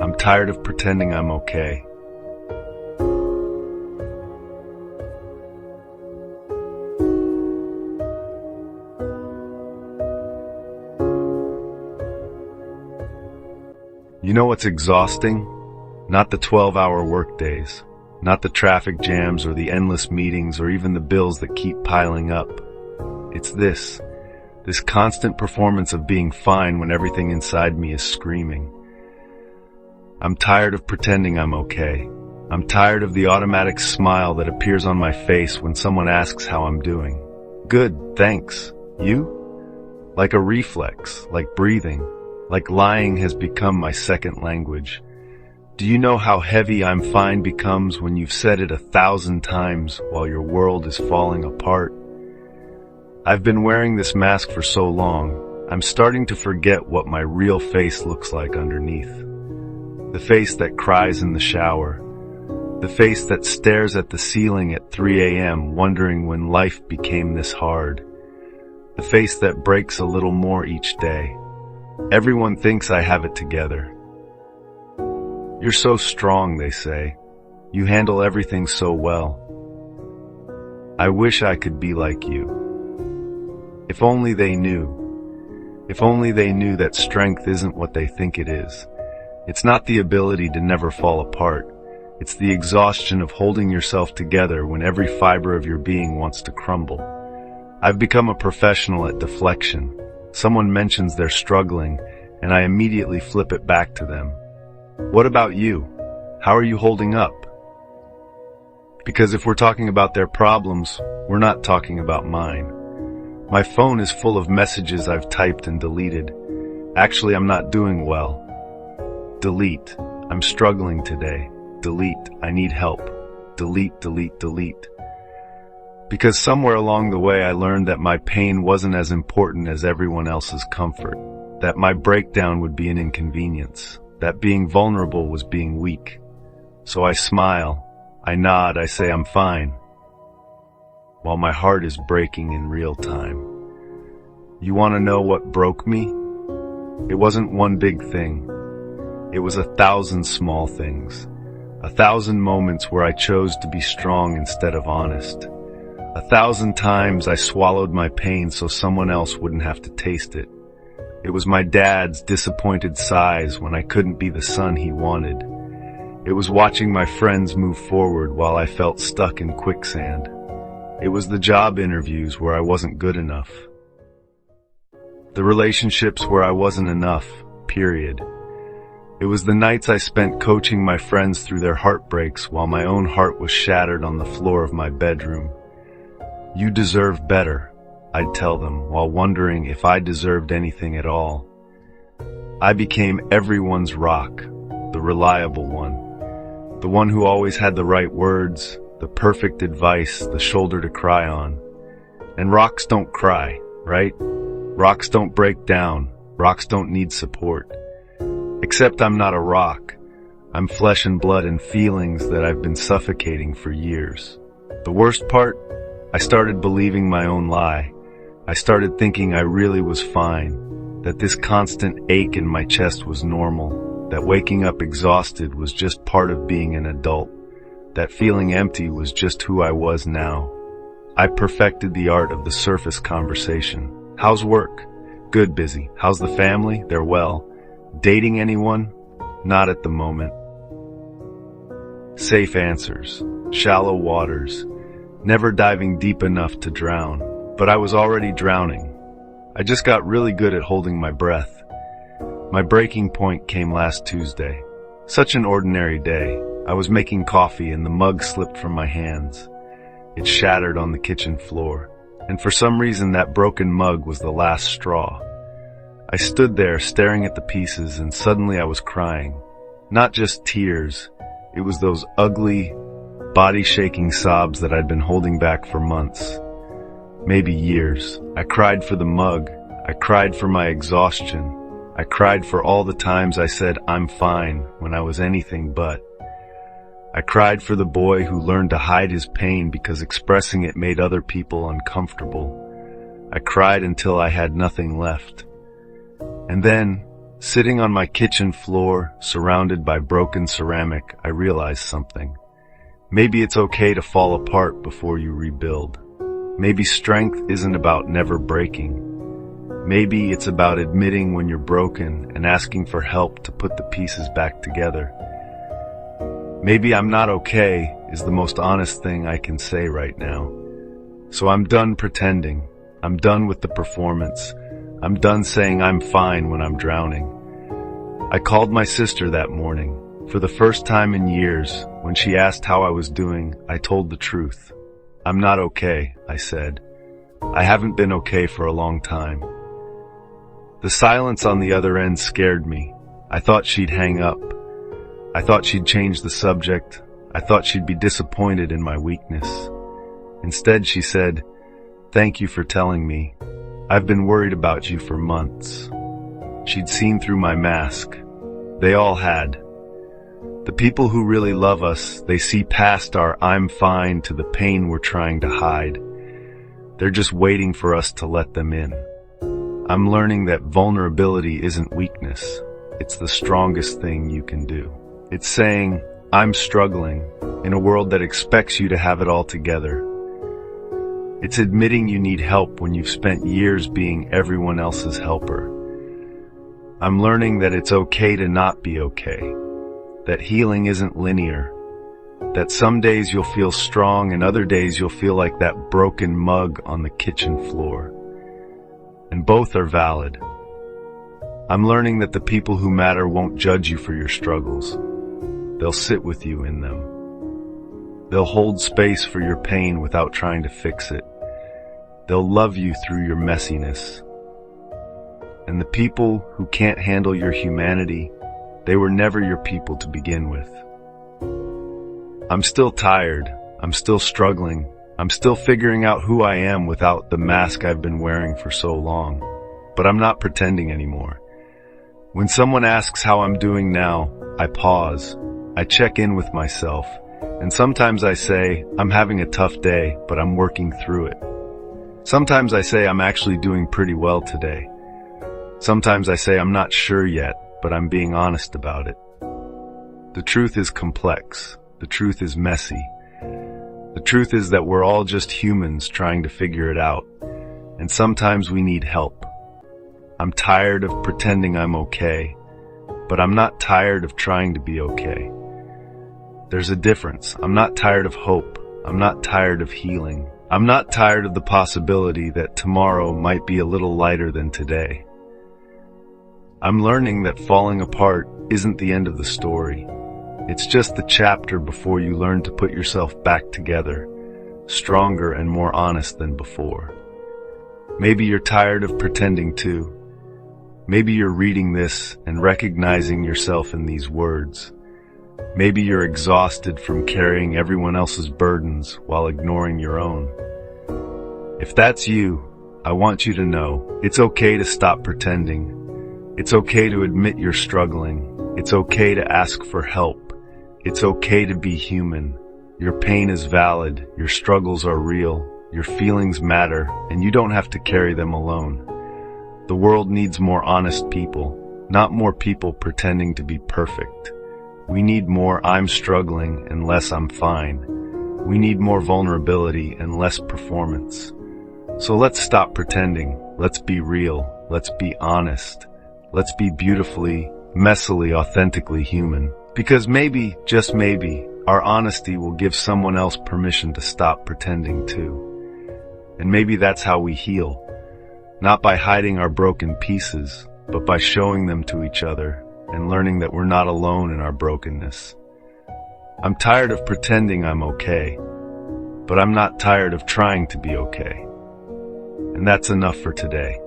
I'm tired of pretending I'm okay. You know what's exhausting? Not the 12-hour workdays, not the traffic jams or the endless meetings or even the bills that keep piling up. It's this constant performance of being fine when everything inside me is screaming. I'm tired of pretending I'm okay. I'm tired of the automatic smile that appears on my face when someone asks how I'm doing. Good, thanks. You? Like a reflex, like breathing, like lying has become my second language. Do you know how heavy I'm fine becomes when you've said it 1,000 times while your world is falling apart? I've been wearing this mask for so long, I'm starting to forget what my real face looks like underneath. The face that cries in the shower. The face that stares at the ceiling at 3 a.m. wondering when life became this hard. The face that breaks a little more each day. Everyone thinks I have it together. You're so strong, they say. You handle everything so well. I wish I could be like you. If only they knew. If only they knew that strength isn't what they think it is. It's not the ability to never fall apart. It's the exhaustion of holding yourself together when every fiber of your being wants to crumble. I've become a professional at deflection. Someone mentions they're struggling, and I immediately flip it back to them. What about you? How are you holding up? Because if we're talking about their problems, we're not talking about mine. My phone is full of messages I've typed and deleted. Actually, I'm not doing well. Delete. I'm struggling today. Delete. I need help. Delete, delete, delete. Because somewhere along the way I learned that my pain wasn't as important as everyone else's comfort. That my breakdown would be an inconvenience. That being vulnerable was being weak. So I smile. I nod. I say I'm fine. While my heart is breaking in real time. You want to know what broke me? It wasn't one big thing. It was 1,000 small things. 1,000 moments where I chose to be strong instead of honest. 1,000 times I swallowed my pain so someone else wouldn't have to taste it. It was my dad's disappointed sighs when I couldn't be the son he wanted. It was watching my friends move forward while I felt stuck in quicksand. It was the job interviews where I wasn't good enough. The relationships where I wasn't enough, period. It was the nights I spent coaching my friends through their heartbreaks while my own heart was shattered on the floor of my bedroom. You deserve better, I'd tell them, while wondering if I deserved anything at all. I became everyone's rock, the reliable one. The one who always had the right words, the perfect advice, the shoulder to cry on. And rocks don't cry, right? Rocks don't break down. Rocks don't need support. Except I'm not a rock. I'm flesh and blood and feelings that I've been suffocating for years. The worst part? I started believing my own lie. I started thinking I really was fine, that this constant ache in my chest was normal, that waking up exhausted was just part of being an adult, that feeling empty was just who I was now. I perfected the art of the surface conversation. How's work? Good, busy. How's the family? They're well. Dating anyone? Not at the moment. Safe answers. Shallow waters. Never diving deep enough to drown. But I was already drowning. I just got really good at holding my breath. My breaking point came last Tuesday. Such an ordinary day. I was making coffee and the mug slipped from my hands. It shattered on the kitchen floor. And for some reason that broken mug was the last straw. I stood there staring at the pieces and suddenly I was crying. Not just tears. It was those ugly, body-shaking sobs that I'd been holding back for months. Maybe years. I cried for the mug. I cried for my exhaustion. I cried for all the times I said I'm fine when I was anything but. I cried for the boy who learned to hide his pain because expressing it made other people uncomfortable. I cried until I had nothing left. And then, Sitting on my kitchen floor, surrounded by broken ceramic, I realized something. Maybe it's okay to fall apart before you rebuild. Maybe strength isn't about never breaking. Maybe it's about admitting when you're broken and asking for help to put the pieces back together. Maybe I'm not okay is the most honest thing I can say right now. So I'm done pretending. I'm done with the performance. I'm done saying I'm fine when I'm drowning. I called my sister that morning. For the first time in years, when she asked how I was doing, I told the truth. I'm not okay, I said. I haven't been okay for a long time. The silence on the other end scared me. I thought she'd hang up. I thought she'd change the subject. I thought she'd be disappointed in my weakness. Instead, she said, "Thank you for telling me. I've been worried about you for months." She'd seen through my mask. They all had. The people who really love us, they see past our "I'm fine" to the pain we're trying to hide. They're just waiting for us to let them in. I'm learning that vulnerability isn't weakness. It's the strongest thing you can do. It's saying, "I'm struggling," in a world that expects you to have it all together. It's admitting you need help when you've spent years being everyone else's helper. I'm learning that it's okay to not be okay. That healing isn't linear. That some days you'll feel strong and other days you'll feel like that broken mug on the kitchen floor. And both are valid. I'm learning that the people who matter won't judge you for your struggles. They'll sit with you in them. They'll hold space for your pain without trying to fix it. They'll love you through your messiness. And the people who can't handle your humanity, they were never your people to begin with. I'm still tired. I'm still struggling. I'm still figuring out who I am without the mask I've been wearing for so long. But I'm not pretending anymore. When someone asks how I'm doing now, I pause. I check in with myself. And sometimes I say, I'm having a tough day, but I'm working through it. Sometimes I say I'm actually doing pretty well today. Sometimes I say I'm not sure yet, but I'm being honest about it. The truth is complex. The truth is messy. The truth is that we're all just humans trying to figure it out. And sometimes we need help. I'm tired of pretending I'm okay, but I'm not tired of trying to be okay. There's a difference. I'm not tired of hope. I'm not tired of healing. I'm not tired of the possibility that tomorrow might be a little lighter than today. I'm learning that falling apart isn't the end of the story. It's just the chapter before you learn to put yourself back together, stronger and more honest than before. Maybe you're tired of pretending too. Maybe you're reading this and recognizing yourself in these words. Maybe you're exhausted from carrying everyone else's burdens while ignoring your own. If that's you, I want you to know it's okay to stop pretending. It's okay to admit you're struggling. It's okay to ask for help. It's okay to be human. Your pain is valid. Your struggles are real. Your feelings matter, and you don't have to carry them alone. The world needs more honest people, not more people pretending to be perfect. We need more "I'm struggling" and less "I'm fine." We need more vulnerability and less performance. So let's stop pretending. Let's be real. Let's be honest. Let's be beautifully, messily, authentically human. Because maybe, just maybe, our honesty will give someone else permission to stop pretending too. And maybe that's how we heal. Not by hiding our broken pieces, but by showing them to each other and learning that we're not alone in our brokenness. I'm tired of pretending I'm okay, but I'm not tired of trying to be okay. And that's enough for today.